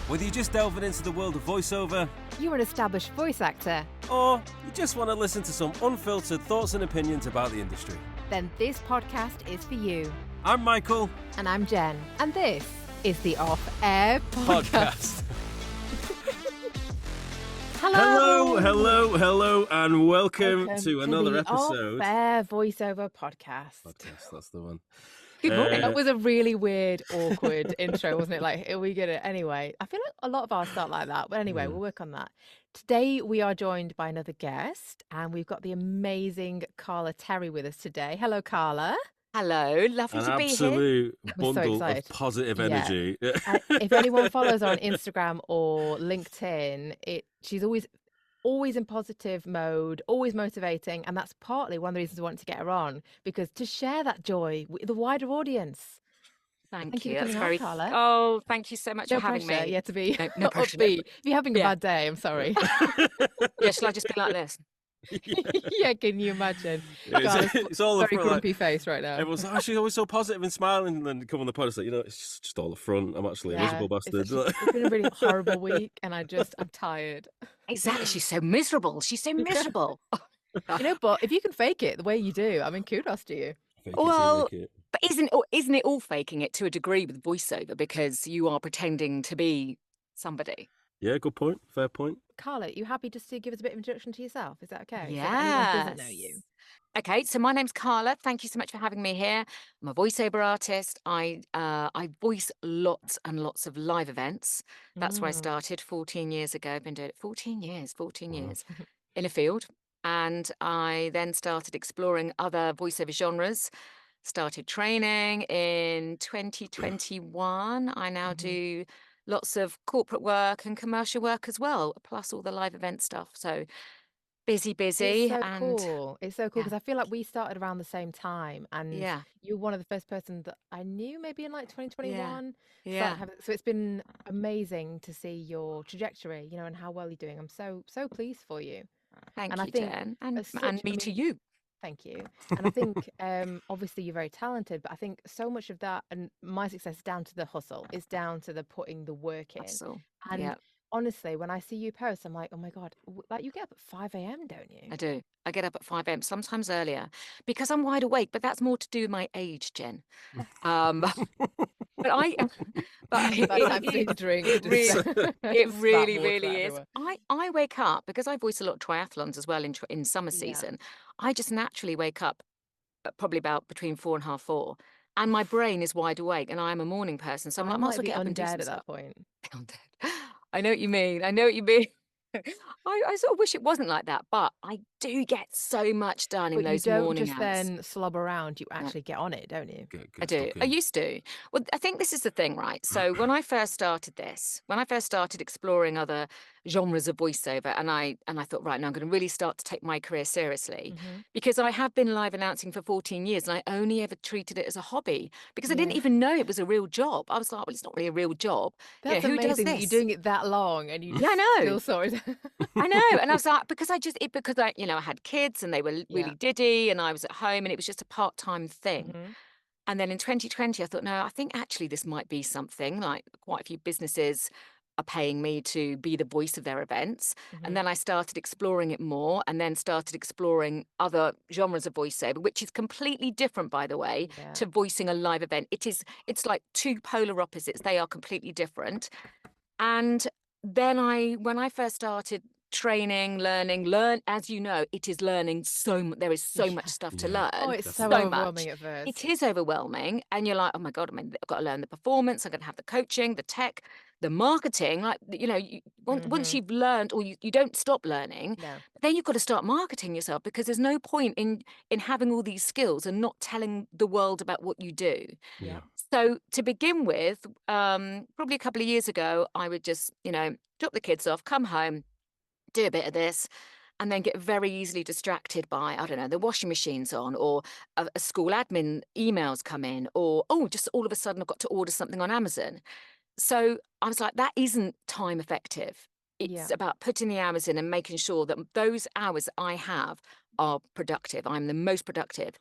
Whether you're just delving into the world of voiceover, You're an established voice actor, or you just want to listen to some unfiltered thoughts and opinions about the industry. then this podcast is for you. I'm Michael. And I'm Jen, and this is the Off Air Podcast. Hello, and welcome to another the episode. Off Air Voiceover Podcast. That's the one. Good morning. That was a really weird, awkward intro, wasn't it? Like, are we gonna anyway? I feel like a lot of ours start like that, but anyway, we'll work on that. Today we are joined by another guest, and we've got the amazing Carla Terry with us today. Hello, Carla. Hello, lovely An to be here. absolute We're so bundle of excited. positive Yeah. energy. If anyone follows her on Instagram or LinkedIn, she's always in positive mode, always motivating, and that's partly one of the reasons I wanted to get her on, because to share that joy with the wider audience. Thank you you. for That's coming on, very. Carla. Oh, thank you so much No for having pressure, me. yeah, to be No pressure, no upbeat. If you're having a Yeah. bad day, I'm sorry. Yeah, shall I just be like this? Yeah, can you imagine? Carla's It's all the very front. Like, grumpy face right now. everyone's like, oh, she's always so positive and smiling, and then come on the pod, it's like, it's just all the front. I'm actually a miserable bastard. It's been a really horrible week, and I'm tired. Exactly. She's so miserable. She's so miserable. But if you can fake it the way you do, I mean, kudos to you. Fake it till you Well, make it. But isn't it all faking it to a degree with voiceover, because you are pretending to be somebody? Yeah, good point. Fair point. Carla, you happy just to give us a bit of introduction to yourself? Is that okay? So that anyone doesn't know you. Yes. Okay, so my name's Carla. Thank you so much for having me here. I'm a voiceover artist. I voice lots and lots of live events. That's where I Mm. started 14 years ago. I've been doing it 14 years Wow. in a field. And I then started exploring other voiceover genres, started training in 2021. I now Mhm. do lots of corporate work and commercial work as well, plus all the live event stuff. So busy, It's so and cool. It's so cool yeah. because I feel like we started around the same time, and Yeah, you're one of the first person that I knew maybe in like 2021. yeah. So it's been amazing to see your trajectory, and how well you're doing. I'm so pleased for you. Thank And I you, think Jen, as and such, me to you. thank you. And I think obviously you're very talented, but I think so much of that and my success is down to the hustle. It's down to the putting the work in. Hustle. And Yeah, honestly, when I see you post, I'm like, oh my God, like you get up at 5 a.m., don't you? I do. I get up at 5 a.m., sometimes earlier, because I'm wide awake, but that's more to do with my age, Jen. Um, but I, but Bad time to take a drink. it just, really, it just spat really, water really is. everywhere. I wake up because I voice a lot of triathlons as well in summer Yeah. season. I just naturally wake up at probably about between 4 and half 4, and my brain is wide awake, and I'm a morning person, so I'm like, I I'm might like as well the get up and do undead some at stuff. that point. Undead. I know what you mean. I know what you mean. I sort of wish it wasn't like that, but I do get so much done in But you those don't morning just hours. then slob around. You Yeah. actually get on it, don't you? Get I do. stuck I in. used to. Well, I think this is the thing, right? So when I first started exploring other genres of voiceover, and I thought, right, now I'm going to really start to take my career seriously, Mhm. because I have been live announcing for 14 years, and I only ever treated it as a hobby, because I didn't Yeah. even know it was a real job. I was like, well, it's not really a real job. That's Who does amazing that you're this? doing it that long and you Yeah, I know. still saw it. I know, and I was like, because I I had kids and they were Yeah. really diddy, and I was at home, and it was just a part-time thing. Mhm. And then in 2020, I thought, no, I think actually this might be something. Like, quite a few businesses are paying me to be the voice of their events. And Mhm. then I started exploring it more, and then started exploring other genres of voiceover, which is completely different, by the way, Yeah. to voicing a live event. It's like two polar opposites. They are completely different. And then when I first started training, as you know, it is learning there is so much Yeah. stuff to Yeah. Oh, learn, it's so so Definitely. much. overwhelming at first. It is overwhelming, and you're like, oh my God, I've got to learn the performance, I'm going to have the coaching, the tech, the marketing. Like, once Mhm. you've learned, or you don't stop learning, No. but then you've got to start marketing yourself, because there's no point in having all these skills and not telling the world about what you do. Yeah. So to begin with, probably a couple of years ago, I would just, drop the kids off, come home, do a bit of this, and then get very easily distracted by, I don't know, the washing machine's on, or a school admin emails come in, or, oh, just all of a sudden I've got to order something on Amazon. So I was like, that isn't time effective. It's Yeah. about putting the hours in and making sure that those hours I have are productive. I'm the most productive.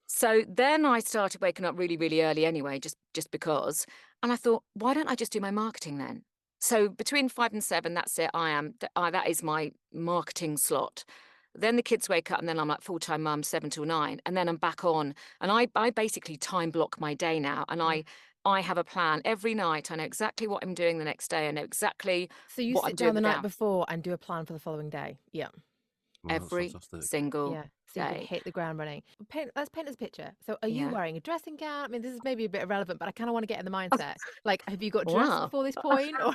So then I started waking up really, really early anyway, just because. And I thought, why don't I just do my marketing then? So between 5 and 7, that's it. That is my marketing slot. Then the kids wake up, and then I'm like full-time mum, 7 till 9, and then I'm back on. And I basically time block my day now, and I have a plan every night. I know exactly what I'm doing the next day. I know exactly So you what I'm sit doing down the the day night before and do a plan for the following day. Yeah. Well, that's every fantastic. single Yeah. So you can day. hit the ground running. Let's paint us a picture. So are you Yeah. wearing a dressing gown? I mean, this is maybe a bit irrelevant, but I kind of want to get in the mindset. Like, have you got dressed Wow. before this point? Or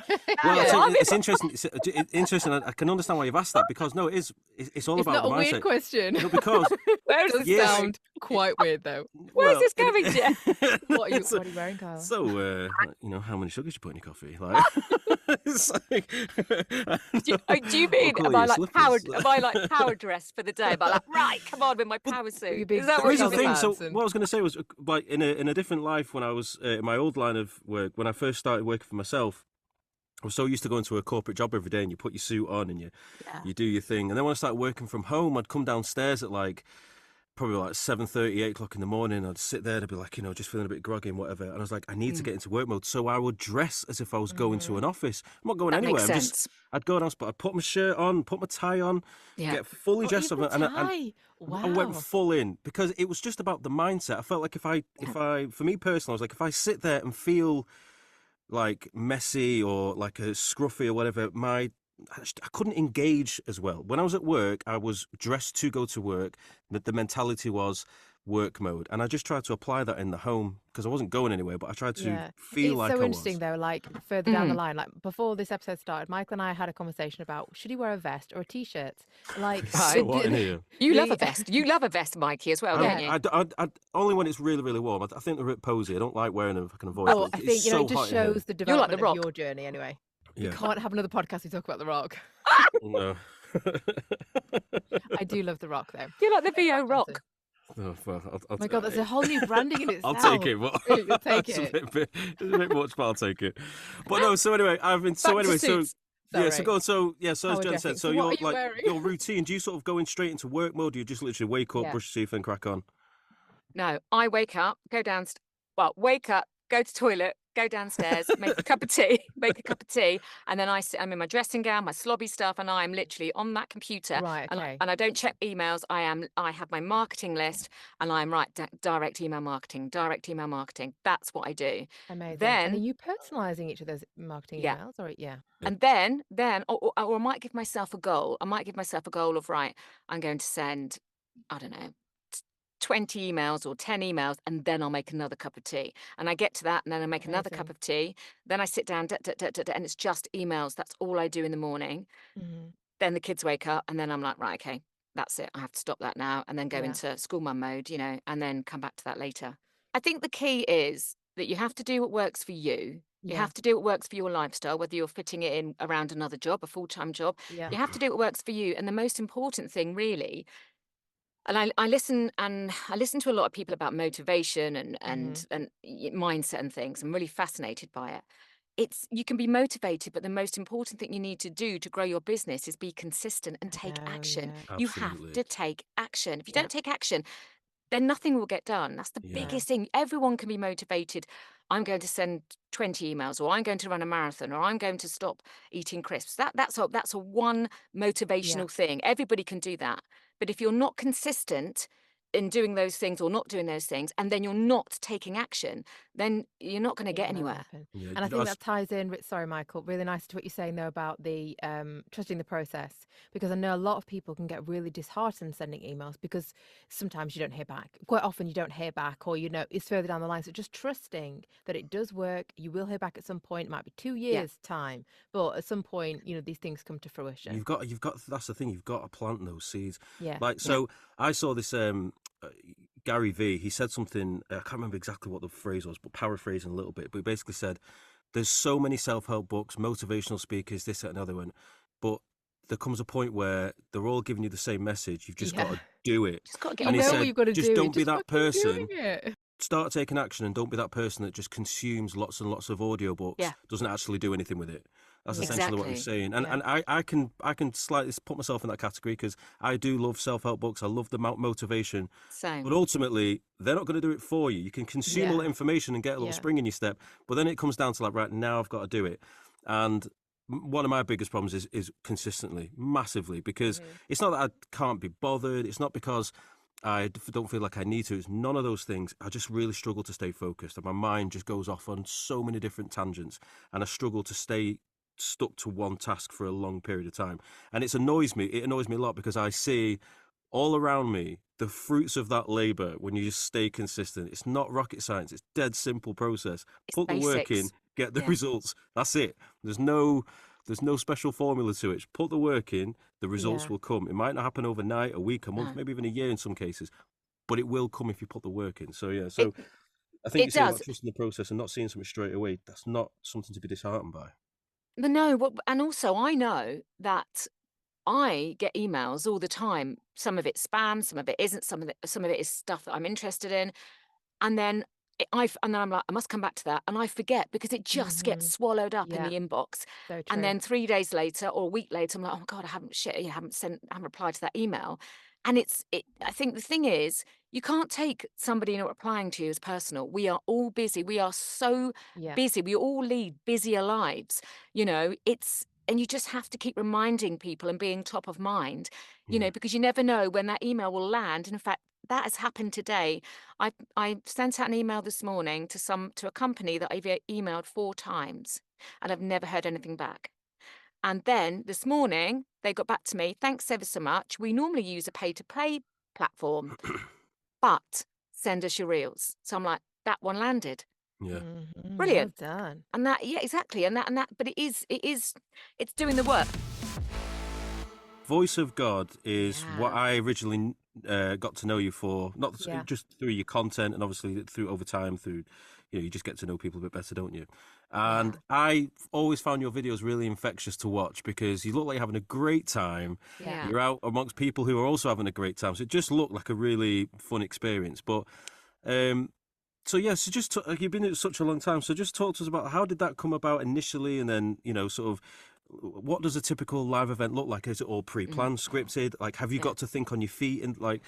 Well, yeah. it's interesting. It's interesting. I can understand why you've asked that, because no, it's all It's about not the a weird mindset. question. No, because Where is It does this going? sound quite weird though. Where is well, this going, Jeff? What are you wearing, Carla? So, how many sugars you put in your coffee? Like, it's like, Do you mean call am you I like slippers. power dressed for the day? Am I like, right, come on with my power suit? big Is that But what here's the you shoulder thing. mean? So pads and- what I was going to say was, like, in a different life, when I was in my old line of work, when I first started working for myself, I was so used to going to a corporate job every day, and you put your suit on and you do your thing. And then when I started working from home, I'd come downstairs at like probably like 7:30, 8 o'clock in the morning. I'd sit there and I'd be like, just feeling a bit groggy and whatever. And I was like, I need to get into work mode. So I would dress as if I was going to an office. I'm not going That anywhere. makes sense. I'd go down, but I'd put my shirt on, put my tie on, Yeah. get fully dressed up, even and tie. I went Wow. full in, because it was just about the mindset. I felt like if I, for me personally, I was like, if I sit there and feel like messy or like a scruffy or whatever, I couldn't engage as well. When I was at work, I was dressed to go to work. The mentality was work mode, and I just tried to apply that in the home, because I wasn't going anywhere, but I tried to feel It's like so I interesting was. though, like further down the line, like before this episode started, Michael and I had a conversation about should he wear a vest or a t-shirt? Like So what in here? You love a vest. You love a vest, Mikey, as well, don't you? I only when it's really, really warm. I think they're a bit posy. I don't like wearing them if I can avoid Well, it. I It's think so it just hot in here. shows the You're like The development Rock. of your journey anyway. Yeah. You can't have another podcast we talk about The Rock. No. I do love The Rock though. You're like the VO Rock. Oh, well, Oh my God, that's a whole new branding in I'll itself. take it. But You'll take it's it. a bit much, but I'll take it. But no. So anyway, Back to suits. yeah. So Sorry. go on. So yeah. So as Power Jen dressing. said, So so what you're are you like wearing? your routine. Do you sort of go in straight into work mode? Do you just literally wake up, Yeah. brush your teeth, and crack on? No, I wake up, wake up, go to toilet, go downstairs, make a cup of tea, and then I'm in my dressing gown, my slobby stuff, and I'm literally on that computer. Right, okay. And I don't check emails. I have my marketing list, and I'm direct email marketing. That's what I do. Amazing. And Then are you personalizing each of those marketing Yeah. emails? Or yeah. And then, or I might give myself a goal. I might give myself a goal of, right, I'm going to send, I don't know, 20 emails or 10 emails, and then I'll make another cup of tea. And I get to that, and then I make another cup Amazing. of tea. Then I sit down, and it's just emails. That's all I do in the morning. Mhm. Then the kids wake up, and then I'm like, right, okay, that's it. I have to stop that now, and then go Yeah. into school mum mode, and then come back to that later. I think the key is that you have to do what works for you. You Yeah. have to do what works for your lifestyle, whether you're fitting it in around another job, a full-time job. Yeah. You have to do what works for you. And the most important thing, really, and I listen to a lot of people about motivation and mindset and things. I'm really fascinated by it. You can be motivated, but the most important thing you need to do to grow your business is be consistent and take action. Yeah. You have Absolutely. to take action. If you Yeah. don't take action, then nothing will get done. That's the Yeah. biggest thing. Everyone can be motivated. I'm going to send 20 emails, or I'm going to run a marathon, or I'm going to stop eating crisps. That's a one motivational thing. Everybody can do that. But if you're not consistent in doing those things or not doing those things, and then you're not taking action, then you're not going to It get will never anywhere. happen. Yeah, And I think that ties in with, sorry, Michael, really nice to what you're saying though about the trusting the process, because I know a lot of people can get really disheartened sending emails because sometimes you don't hear back. Quite often you don't hear back, or it's further down the line. So just trusting that it does work. You will hear back at some point. It might be 2 years time, but at some point, these things come to fruition. You've got. That's the thing. You've got to plant those seeds. Yeah. Like, so I saw this Gary V. He said something. I can't remember exactly what the phrase was, but paraphrasing a little bit. But he basically said, "There's so many self-help books, motivational speakers, this, that, and another one, but there comes a point where they're all giving you the same message. You've just got to do it. Just got to get And on he with know it. what you've got to just do. don't be Just that fucking person. doing it. Start taking action, and don't be that person that just consumes lots and lots of audiobooks, Yeah. doesn't actually do anything with it." That's Yeah. essentially what he's Exactly. saying. And Yeah. and I can slightly put myself in that category, because I do love self-help books. I love the motivation. Same. But ultimately, they're not going to do it for you. You can consume all Yeah. that information and get a little Yeah. spring in your step, but then it comes down to like, right, now I've got to do it. And one of my biggest problems is consistently, massively, because it's not that I can't be bothered. It's not because I don't feel like I need to. It's none of those things. I just really struggle to stay focused, and my mind just goes off on so many different tangents, and I struggle to stay stuck to one task for a long period of time. And it annoys me. It annoys me a lot because I see all around me the fruits of that labor when you just stay consistent. It's not rocket science. It's dead simple process. It's Put the work in, basics. get the Yeah. results. That's it. There's no special formula to it. Just put the work in, the results Yeah. will come. It might not happen overnight, a week, a month, No. maybe even a year in some cases, but it will come if you put the work in. So yeah, It I think you it say about does. trusting the process and not seeing something straight away. That's not something to be disheartened by. But no, and also I know that I get emails all the time. Some of it's spam, some of it isn't, some of it is stuff that I'm interested in. And then and then I'm like, I must come back to that. And I forget because it just gets swallowed up in Yeah. the inbox. So And true. then 3 days later or a week later, I'm like, oh my God, I haven't replied to that email. And I think the thing is, you can't take somebody not replying to you as personal. We are all busy. We are so Yeah. busy. We all lead busier lives. And you just have to keep reminding people and being top of mind, Yeah. because you never know when that email will land. And in fact, that has happened today. I sent out an email this morning to a company that I've emailed 4 times, and I've never heard anything back. And then this morning they got back to me. Thanks ever so much. We normally use a pay-to-play platform, but send us your reels. So I'm like, that one landed. Yeah. Well Brilliant. done. And that, yeah, exactly. But it's doing the work. Voice of God is what Yeah. I originally got to know you for, not Yeah. just through your content, and obviously through over time, through you just get to know people a bit better, don't you? And Yeah. I always found your videos really infectious to watch because you look like you're having a great time. Yeah. Yeah. You're out amongst people who are also having a great time, so it just looked like a really fun experience. But so yeah, so you've been at such a long time. So just talk to us about how did that come about initially, and then sort of what does a typical live event look like? Is it all Mm. pre-planned, scripted? Like, have you Yeah. got to think on your feet and like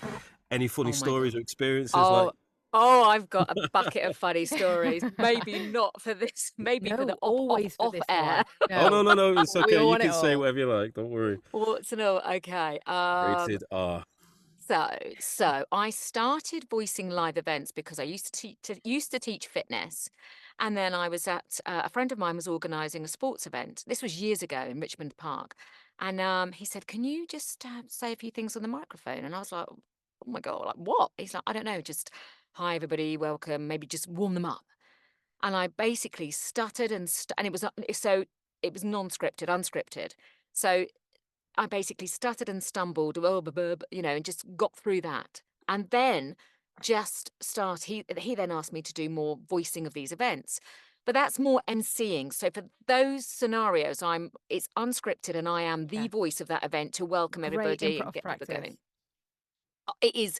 any funny Oh my stories God. or experiences? Oh, Like, I've got a bucket of funny stories. Maybe not for this, maybe for the No, always for off this air. one. oh No, no, it's we okay. all You want it can say all. whatever you like. Don't worry. What's an all? Okay. Rated R. So I started voicing live events because I used to teach fitness, and then I was at a friend of mine was organising a sports event. This was years ago in Richmond Park, and he said, "Can you just say a few things on the microphone?" And I was like, "Oh my God, like what?" He's like, "I don't know, just hi everybody, welcome, maybe just warm them up." And I basically stuttered and it was non-scripted, unscripted. So I basically stuttered and stumbled, and just got through that. And then he then asked me to do more voicing of these events. But that's more emceeing. So for those scenarios, it's unscripted and I am the Yeah. voice of that event to welcome Great everybody and improv get people practice. going. It is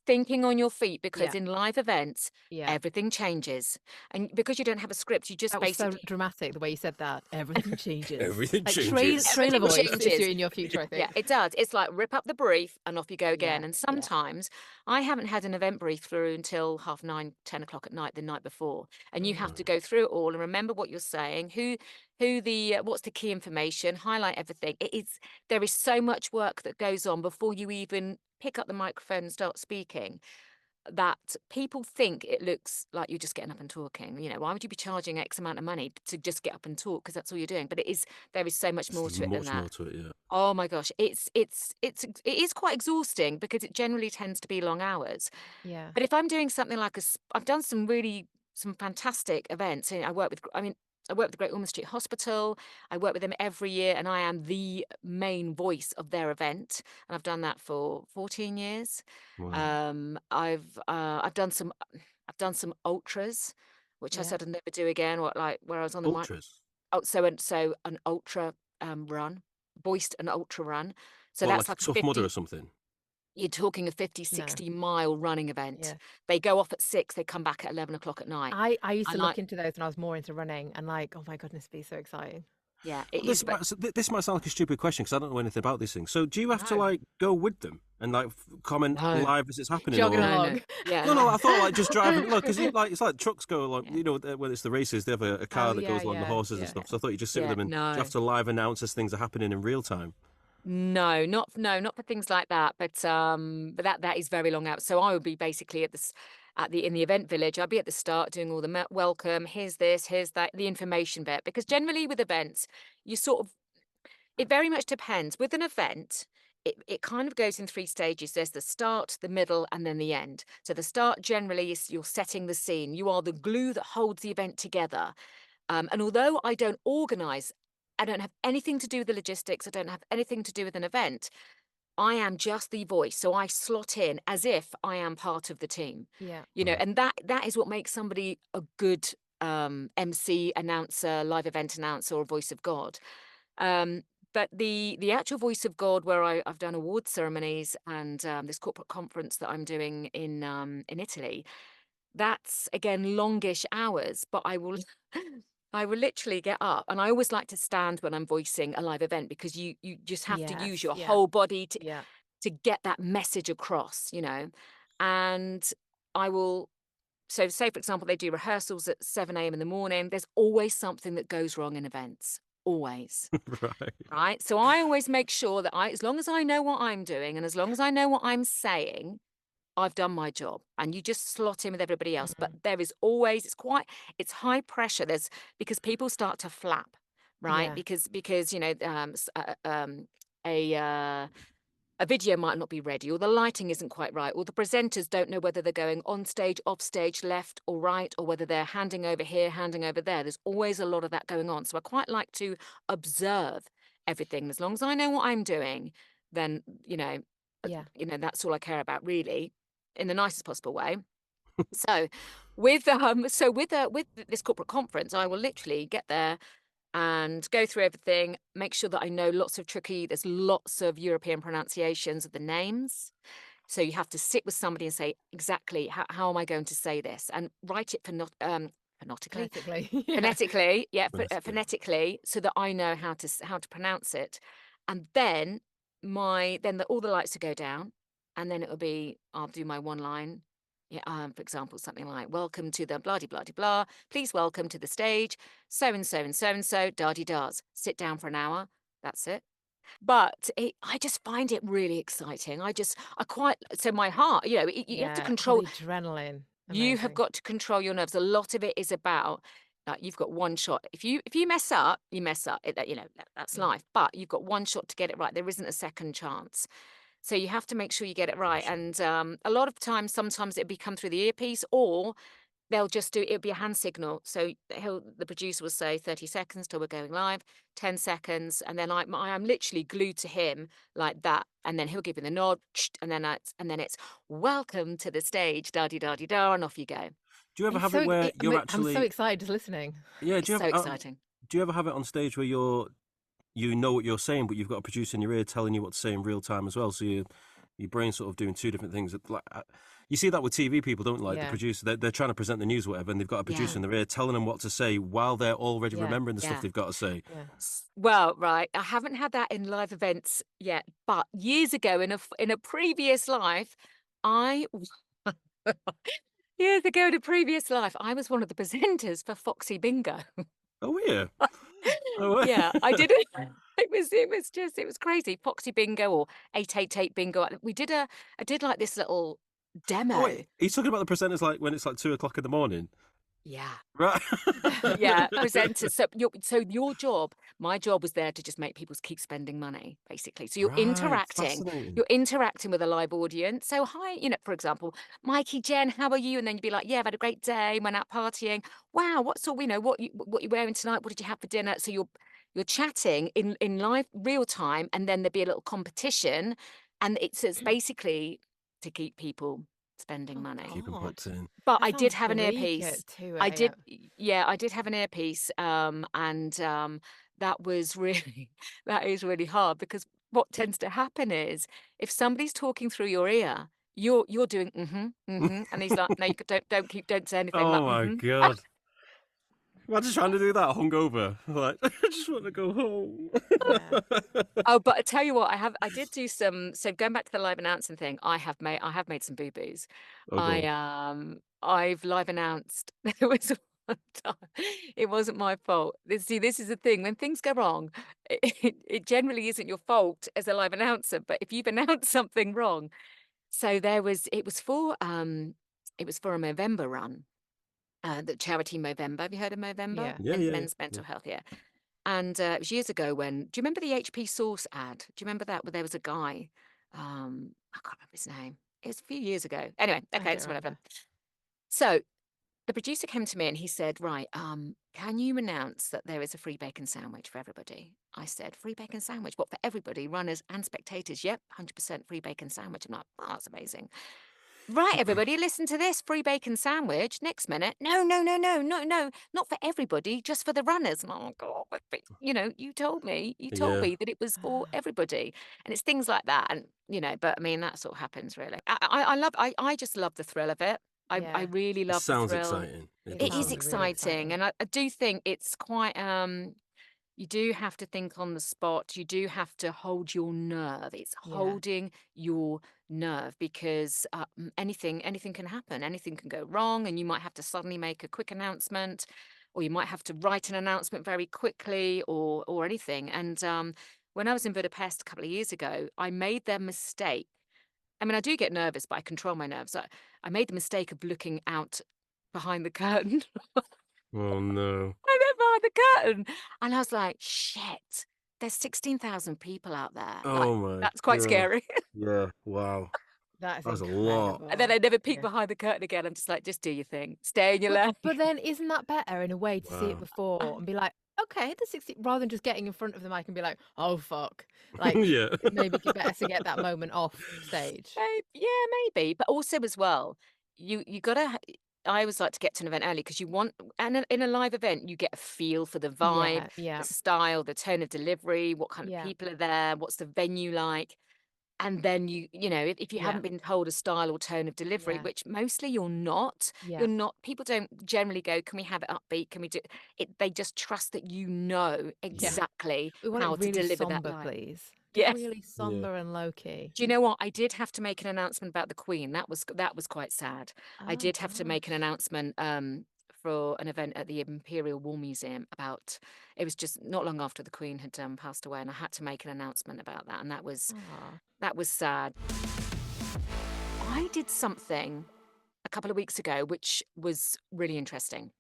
thinking on your feet because Yeah. in live events, Yeah. everything changes. And because you don't have a script, you just That was so basically dramatic the way you said that. Everything changes. Everything Like changes. trailer everything voice is changes. in your future, I Yeah, think. it does. It's like rip up the brief and off you go again. Yeah. And Yeah. sometimes I haven't had an event brief through until 9:30, 10 o'clock at night the night before. And you have to go through it all and remember what you're saying, what's the key information, highlight everything. There is so much work that goes on before you even pick up the microphone and start speaking that people think it looks like you're just getting up and talking. Why would you be charging X amount of money to just get up and talk? Because that's all you're doing. But there is so much more There's to it than much that. more to it, yeah. Oh my gosh, it is quite exhausting because it generally tends to be long hours. Yeah. But if I'm doing something like I've done some fantastic events. And I work with the Great Ormond Street Hospital. I work with them every year, and I am the main voice of their event. And I've done that for 14 years. Wow. I've done some ultras, which I Yeah. said I'd never do again. Where I was on the mic. Ultras. Oh, so an ultra run, voiced an ultra run. So What, that's like a like a Tough Mudder 50, or something? you're talking a 50, No. 60-mile running event. Yeah. They go off at 6, they come back at 11 o'clock at night. I used to And look into those when I was more into running and like, oh my goodness, be so exciting. Yeah, it Well, is. this might sound like a stupid question because I don't know anything about these things. So do you have to No, like go with them and like comment no, live as it's happening, Jogging or no. along. Yeah, no, no. no? I thought like just driving. Look, because like it's like trucks go along. Yeah, You know, when it's the races, they have a Oh car that yeah, goes along the yeah, horses and yeah. stuff. So I thought you just sit with yeah. them, and do you have No, to live announce as things are happening in real time? no, not for things like that. But that is very long out. So I would be basically in the event village. I'd be at the start doing all the welcome. Here's this, here's that, the information bit. Because generally with events, you sort of it very much depends. With an event, it kind of goes in three stages. There's the start, the middle, and then the end. So the start generally is you're setting the scene. You are the glue that holds the event together. And although I don't organize, I don't have anything to do with the logistics, I don't have anything to do with an event, I am just the voice. So I slot in as if I am part of the team. Yeah. Right. And that is what makes somebody a good MC, announcer, live event announcer, or voice of God. Um, but the actual voice of God, where I've done award ceremonies and this corporate conference that I'm doing in Italy, that's again longish hours. But I will I will literally get up, and I always like to stand when I'm voicing a live event because you just have to use Yes. your Yeah. whole body Yeah. to get that message across. And I will. So, say for example, they do rehearsals at 7 a.m. in the morning. There's always something that goes wrong in events. Always. Right. Right. So I always make sure that as long as I know what I'm doing and as long as I know what I'm saying, I've done my job. And you just slot in with everybody else. But Mhm. there is always, it's high pressure. Because people start to flap, right? Yeah. A, uh, a video might not be ready, or the lighting isn't quite right, or the presenters don't know whether they're going on stage, off stage, left or right, or whether they're handing over here, handing over there. There's always a lot of that going on. So I quite like to observe everything. As long as I know what I'm doing, then Yeah. that's all I care about, really, in the nicest possible way. So with this corporate conference, I will literally get there and go through everything, make sure that I know there's lots of European pronunciations of the names. So you have to sit with somebody and say, exactly, how am I going to say this? And write it phonetically, Phonetically. Yeah. phonetically, yeah, Basically. phonetically, so that I know how to pronounce it. And then all the lights will go down, and then I'll do my one line. Yeah, for example, something like, welcome to the blah de blah de blah. Please welcome to the stage, so and so and so and so, da de das. Sit down for an hour. That's it. But I just find it really exciting. So my heart, you have to Yeah. Oh, control. the adrenaline. You have Amazing. got to control your nerves. A lot of it is about you've got one shot. If you mess up, you mess up. That's Yeah. life. But you've got one shot to get it right. There isn't a second chance. So you have to make sure you get it right. Sure. And a lot of times, sometimes it'll be come through the earpiece, or they'll just it'll be a hand signal. So the producer will say 30 seconds till we're going live, 10 seconds. And then I am literally glued to him like that. And then he'll give me the nod, and then it's welcome to the stage, da di da di da, and off you go. Do you ever have it where you're I'm so actually? excited just listening. Yeah. It's so exciting. Do you ever have it on stage where you know what you're saying, but you've got a producer in your ear telling you what to say in real time as well. So your brain's sort of doing two different things. Like you see that with TV people, don't like the Yeah. producer. They're trying to present the news, or whatever, and they've got a Yeah. producer in their ear telling them what to say while they're already Yeah. remembering the stuff Yeah. they've got to say. Yeah. Well, right. I haven't had that in live events yet, but years ago in a previous life, I years ago in a previous life, I was one of the presenters for Foxy Bingo. Oh yeah. Oh, Yeah, I did it. It was crazy. Foxy Bingo or 888 Bingo. I did like this little oh demo. wait, he's talking about the presenters like when it's like 2 o'clock in the morning, Yeah. right? Yeah, presenters. So your job, my job was there to just make people keep spending money, basically. So Right, fascinating. you're interacting with a live audience. So hi, for example, Mikey, Jen, how are you? And then you'd be like, yeah, I've had a great day, went out partying. Wow, what you wearing tonight? What did you have for dinner? So you're chatting in live real time, and then there'd be a little competition, and it's basically to keep people spending Oh money. Keep them God. hooked in. But That I did sounds have an bleak earpiece. at 2 I did, a.m. yeah, I did have an earpiece, and that was really that is really hard because what tends to happen is if somebody's talking through your ear, you're doing and he's like, no, you don't say anything, like Oh my mm-hmm. god. Imagine trying to do that hungover. Like, I just want to go home. Yeah. Oh, but I tell you what, I did do some. So going back to the live announcing thing, I have made some boo boos. Oh, go on. I've live announced. There was one time. It wasn't my fault. See, this is the thing. When things go wrong, it generally isn't your fault as a live announcer. But if you've announced something wrong, so it was for a Movember run, the charity Movember. Have you heard of Movember? Yeah. Yeah, yeah, Men's yeah. mental health, yeah. And it was years ago when, do you remember the HP Sauce ad? Do you remember that where there was a guy? I can't remember his name. It was a few years ago. Anyway, I okay, don't it's whatever. remember. So the producer came to me and he said, right, can you announce that there is a free bacon sandwich for everybody? I said, free bacon sandwich? What, for everybody, runners and spectators? Yep, 100% free bacon sandwich. I'm like, oh, that's amazing. Right, everybody, listen to this free bacon sandwich. Next minute, no, not for everybody, just for the runners. And I'm like, oh, but, you told me Yeah. that it was for everybody, and it's things like that, and but I mean that sort of happens really. I just love the thrill of it. I Yeah. really It love the sounds thrill. exciting. It It does It is sound sounds really exciting. exciting, exciting. and I do think it's quite you do have to think on the spot. You do have to hold your nerve. It's Yeah. holding your nerve because anything can happen. Anything can go wrong, and you might have to suddenly make a quick announcement, or you might have to write an announcement very quickly, or anything. And when I was in Budapest a couple of years ago, I made the mistake. I mean, I do get nervous, but I control my nerves. I made the mistake of looking out behind the curtain. Oh no. I went behind the curtain and I was like, shit, there's 16,000 people out there. Like, Oh my that's quite god. scary. Yeah. Wow. That is That's a lot. And then incredible. I never peek Yeah. behind the curtain again. I'm just like, just do your thing. Stay in your lane. But then isn't that better in a way to see it Wow. before and be like, okay, the 60, rather than just getting in front of the mic and be like, oh fuck. Like Yeah. maybe better to get that moment off stage. Yeah, maybe. But also as well, you gotta. I always like to get to an event early because you want, and in a live event, you get a feel for the vibe, Yeah, yeah, the style, the tone of delivery, what kind of yeah, people are there, what's the venue like. And then if you yeah, haven't been told a style or tone of delivery, yeah, which mostly you're yeah, not, people don't generally go, can we have it upbeat? Can we do it? They just trust that you know yeah. exactly We want it how to really deliver that somber, line. please. Just Yes. really Yeah. somber and low key. Do you know what? I did have to make an announcement about the Queen. That was quite sad. I Oh did have to make an gosh. announcement for an event at the Imperial War Museum about it was just not long after the Queen had passed away, and I had to make an announcement about that, and that was sad. I did something a couple of weeks ago which was really interesting.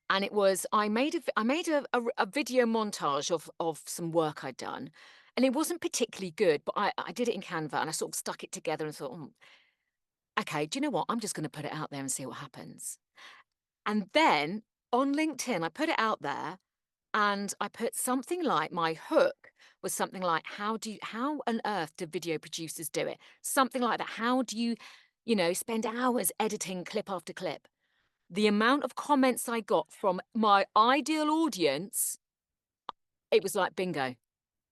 And it was I made a video montage of some work I'd done. And it wasn't particularly good, but I did it in Canva and I sort of stuck it together and thought, okay, do you know what? I'm just going to put it out there and see what happens. And then on LinkedIn, I put it out there and I put something like my hook was something like, how on earth do video producers do it? Something like that. How do you, spend hours editing clip after clip? The amount of comments I got from my ideal audience, it was like bingo.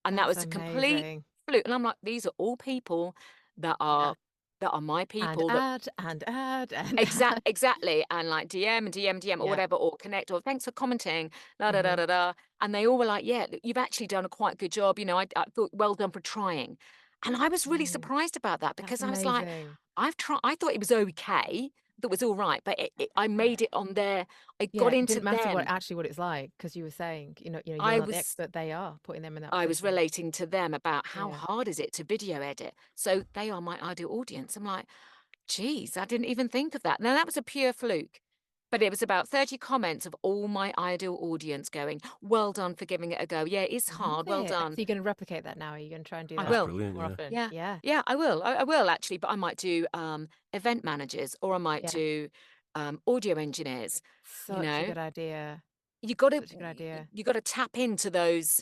And that That's was a complete amazing. fluke. And I'm like, these are all people that Yeah. are my And people add and add and add. exactly. And like DM and DM or Yeah. whatever, or connect, or thanks for commenting, da da da Mhm. da da. And they all were like, yeah, you've actually done a quite good job. I thought, well done for trying. And I was really Brilliant. surprised about that That's because I was like, amazing. I've tried, I thought it was okay, that was all right, but I made it on there. I Yeah, got it into didn't matter what them. it's like because you were saying, you're I not the was expert, they are putting them in that I was position. relating to them about how Yeah. hard is it to video edit. So they are my ideal audience. I'm like, geez, I didn't even think of that. Now that was a pure fluke. But it was about 30 comments of all my ideal audience going, well done for giving it a go. Yeah, it's Love hard. Well it. So done. you're going to replicate that now? Are you going to try and do I that That's will. brilliant. more Yeah. often? Yeah. Yeah. Yeah, I will. I will actually, but I might do event managers or I might Yeah. do audio engineers. Such a good idea. You got to Such a good idea. you got to tap into those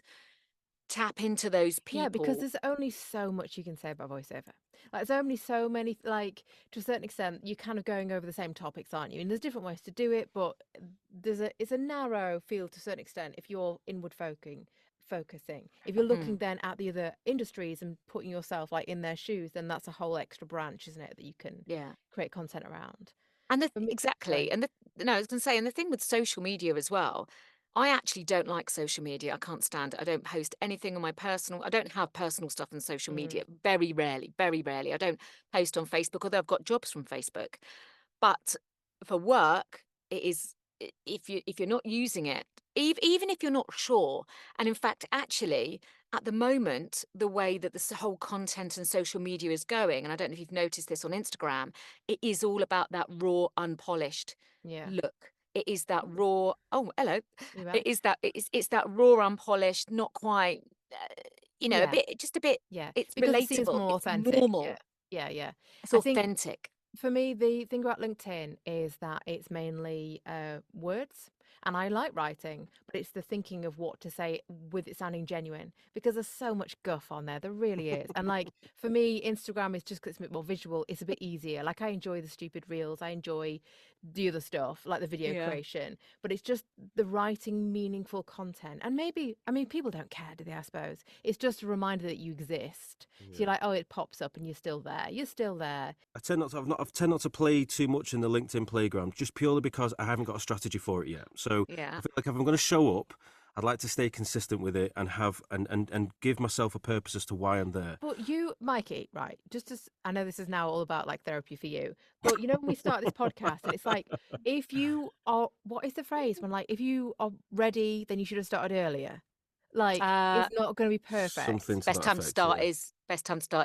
Yeah, because people. there's only so much you can say about voiceover. Like, there's only so many, like, to a certain extent, you're kind of going over the same topics, aren't you? And there's different ways to do it, but it's a narrow field to a certain extent if you're focusing. If you're looking then at the other industries and putting yourself like in their shoes, then that's a whole extra branch, isn't it, that you can Yeah. create content around. And For me, exactly. sorry. And no, I was going to say, and the thing with social media as well, I actually don't like social media. I can't stand it. I don't post anything on my personal. I don't have personal stuff on social media. Very rarely, very rarely. I don't post on Facebook, although I've got jobs from Facebook. But for work, it is if you're not using it, even if you're not sure. And in fact, actually, at the moment, the way that this whole content and social media is going, and I don't know if you've noticed this on Instagram, it is all about that raw, unpolished Yeah. look. It is that raw. Oh, hello. You It back? is that. It's that raw, unpolished, not quite. A Yeah. bit, just a bit. Yeah. It's Because it seems relatable. more It's authentic. Yeah. normal. Yeah. Yeah. It's I think authentic. for me, the thing about LinkedIn is that it's mainly words. And I like writing, but it's the thinking of what to say with it sounding genuine because there's so much guff on there. There really is. And like for me, Instagram is just because it's a bit more visual. It's a bit easier. Like I enjoy the stupid reels. I enjoy the other stuff, like the video Yeah. creation, but it's just the writing meaningful content. And maybe, I mean, people don't care, do they? I suppose it's just a reminder that you exist. So you're like, oh, it pops up and you're still there. You're still there. I tend not to. I tend not to play too much in the LinkedIn playground, just purely because I haven't got a strategy for it yet. So Yeah. I feel like if I'm going to show up, I'd like to stay consistent with it and have and give myself a purpose as to why I'm there. But you, Mikey, right? Just as I know this is now all about like therapy for you, but you know when we start this podcast and it's like if you are, what is the phrase when like if you are ready, then you should have started earlier. Like it's not going to be perfect. Something to Best that time to effect. start Yeah.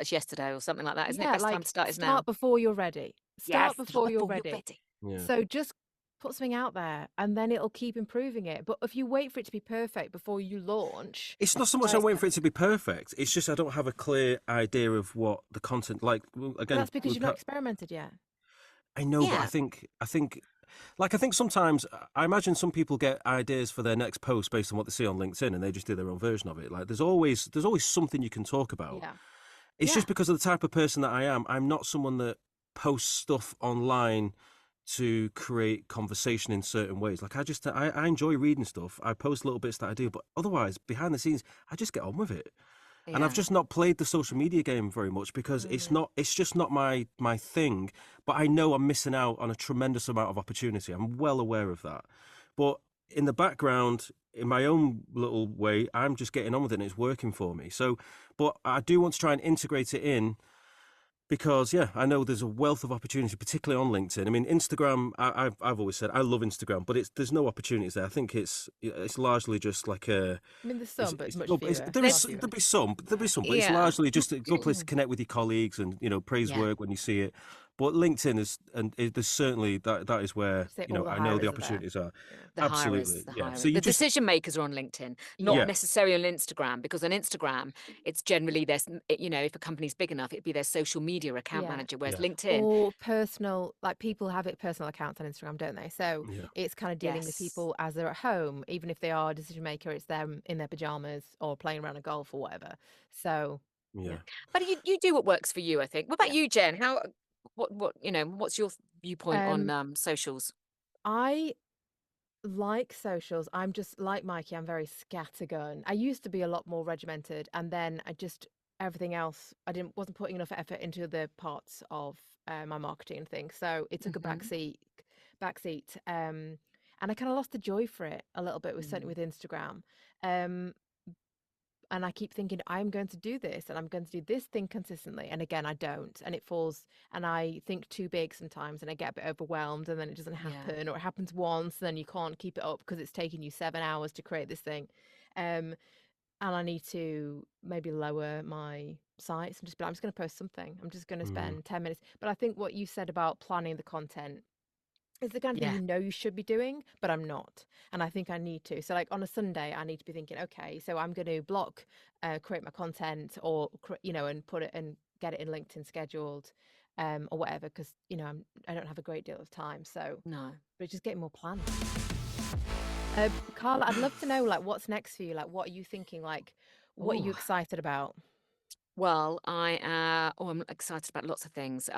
is yesterday or something like that, isn't it? Yeah, Best time like to start is now. start before you're ready. Yes, Start before you're before you're ready. ready. Yeah. So just put something out there and then it'll keep improving it. But if you wait for it to be perfect before you launch, It's not so much I'm waiting for it to be perfect. It's just I don't have a clear idea of what the content like. Well, but again, that's because you've not experimented yet. I know, but Yeah. I think sometimes I imagine some people get ideas for their next post based on what they see on LinkedIn, and they just do their own version of it. Like there's always something you can talk about. Yeah. It's Yeah. just because of the type of person that I am. I'm not someone that posts stuff online to create conversation in certain ways. Like I enjoy reading stuff. I post little bits that I do, but otherwise behind the scenes, I just get on with it. And I've Yeah. just not played the social media game very much because it's just not my thing. But I know I'm missing out on a tremendous amount of opportunity. I'm well aware of that. But in the background, in my own little way, I'm just getting on with it and it's working for me. So, but I do want to try and integrate it in because I know there's a wealth of opportunity, particularly on LinkedIn. I mean, Instagram. I've always said I love Instagram, but there's no opportunities there. I think it's largely just like a. I mean, there's some, but it's much no, fewer. there'll be some, but it's Yeah. largely just a good place to connect with your colleagues and praise Yeah. work when you see it. But LinkedIn there's certainly that is where Say all the I know the hirers are there. opportunities are. The Absolutely, hirers, yeah. the So you just decision makers are on LinkedIn, not Yeah. necessarily on Instagram, because on Instagram, it's generally if a company's big enough, it'd be their social media account Yeah. manager, whereas Yeah. LinkedIn, Or personal, like people have it personal accounts on Instagram, don't they? So Yeah. it's kind of dealing with yes, people as they're at home, even if they are a decision maker, it's them in their pajamas or playing around a golf or whatever. So Yeah. but you do what works for you, I think. What about Yeah. you, Jen? What's your viewpoint Um, on socials? I like socials. I'm just like Mikey, I'm very scattergun. I used to be a lot more regimented and then I just everything else wasn't putting enough effort into the parts of my marketing and things. So it took a backseat. And I kind of lost the joy for it a little bit with certainly with Instagram. Um and I keep thinking I'm going to do this and I'm going to do this thing consistently. And again, I don't. And it falls and I think too big sometimes and I get a bit overwhelmed and then it doesn't happen or it happens once and then you can't keep it up because it's taking you 7 hours to create this thing. And I need to maybe lower my sights and just be like, I'm just going to post something. I'm just going to spend 10 minutes. But I think what you said about planning the content it's the kind of thing Yeah. you should be doing, but I'm not. And I think I need to. So like on a Sunday, I need to be thinking, okay, so I'm going to create my content or, and put it and get it in LinkedIn scheduled or whatever, because, I don't have a great deal of time. So, No. but just getting more planned. Carla, I'd love to know, like, what's next for you? Like, what are you thinking? Like, what are you Ooh. excited about? Well, I'm excited about lots of things.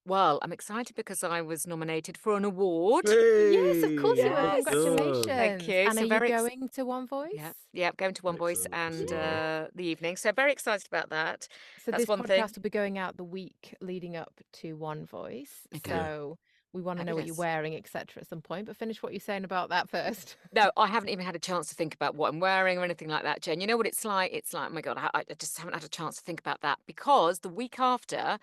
Well, I'm excited because I was nominated for an award. Yes, of course you were. Yes. Congratulations. Thank you. And So are you very going to One Voice? Yeah, going to One Voice and the evening. So very excited about that. So That's this one thing. podcast will be going out the week leading up to One Voice. Okay. So We want to know what you're Fabulous. wearing, etc. at some point. But finish what you're saying about that first. No, I haven't even had a chance to think about what I'm wearing or anything like that, Jen. You know what it's like? It's like, oh my God, I just haven't had a chance to think about that because the week after,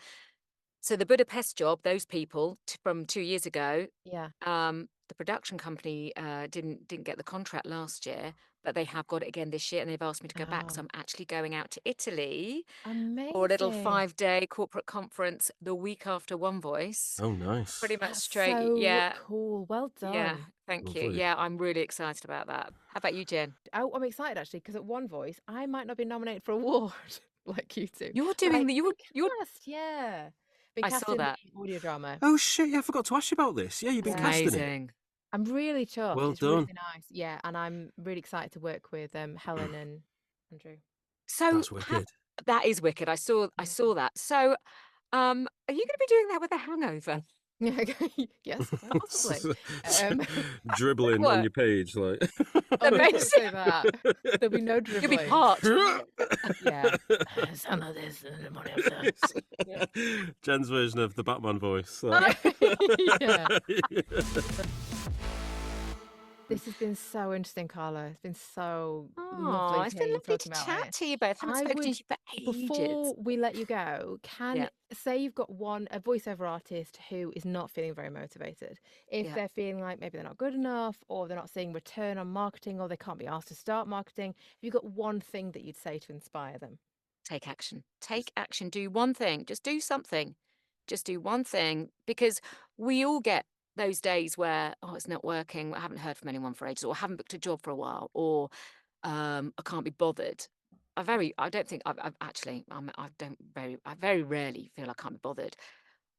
so the Budapest job, those people from 2 years ago, Yeah. the production company didn't get the contract last year, but they have got it again this year, and they've asked me to go back. So Oh, I'm actually going out to Italy for a little amazing. 5-day corporate conference the week after One Voice. Oh, nice. Pretty much That's straight. so Yeah. cool. Well Yeah. done. Thank you. Lovely. Yeah, I'm really excited about that. How about you, Jen? I'm excited actually because at One Voice, I might not be nominated for an award like you two. You're But doing I've the been you're cast, yeah. Been I cast saw in that. the audio drama. Oh shit! Yeah, I forgot to ask you about this. Yeah, you've been It's Yeah. casting it. amazing. I'm really chuffed. Well It's really done. nice. Yeah, and I'm really excited to work with Helen and Andrew. So That's wicked. that is wicked. I saw that. So, are you going to be doing that with a hangover? Yeah, yes, quite possibly. Dribbling What? on your page, like. Oh no, don't Amazing. say that. There'll be no You'll be dribbling. parched. Yeah. Some of this in the morning after. Yeah. Jen's version of the Batman voice. Yeah. This has been so interesting, Carla. It's been so Oh, lovely it's to been hear you lovely talking to about chat it. to you both. Haven't I spoken to would, you for ages. before we let you go, Yeah. say you've got a voiceover artist who is not feeling very motivated. If Yeah. they're feeling like maybe they're not good enough, or they're not seeing return on marketing, or they can't be asked to start marketing, have you got one thing that you'd say to inspire them? Take action. Take action. Do one thing. Just do something. Just do one thing because we all get those days where, oh, it's not working. I haven't heard from anyone for ages, or I haven't booked a job for a while, or I can't be bothered. I don't think I've actually, I very rarely feel I can't be bothered.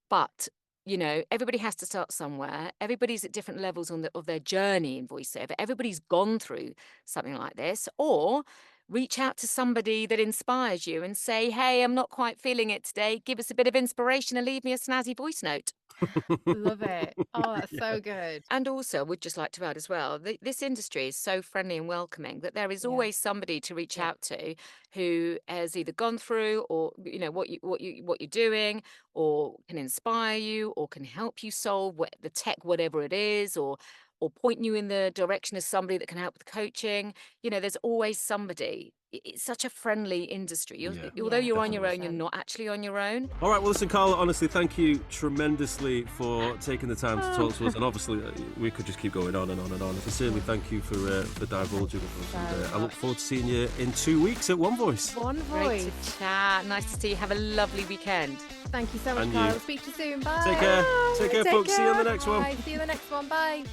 But, everybody has to start somewhere. Everybody's at different levels of their journey in voiceover. Everybody's gone through something like this. Or reach out to somebody that inspires you and say, hey, I'm not quite feeling it today. Give us a bit of inspiration and leave me a snazzy voice note. Love it. Oh, that's so good. And also, I would just like to add as well, this industry is so friendly and welcoming that there is Yeah. always somebody to reach Yeah. out to who has either gone through or what you're doing, or can inspire you, or can help you solve the tech, whatever it is, or point you in the direction of somebody that can help with coaching. There's always somebody. It's such a friendly industry. Although Yeah, you're on your own, you're 100%. not actually on your own. All right, well, listen, Carla, honestly, thank you tremendously for taking the time to talk to us. And obviously, we could just keep going on and on and on. And sincerely, thank you for divulging with us. And, I look forward to seeing you in 2 weeks at One Voice. One Great Voice. to chat. Nice to see you. Have a lovely weekend. Thank you so much, And you. Carla. Speak to you soon. Bye. Take care. Take care, folks. See you on the next one. Bye. See you on the next one. Bye.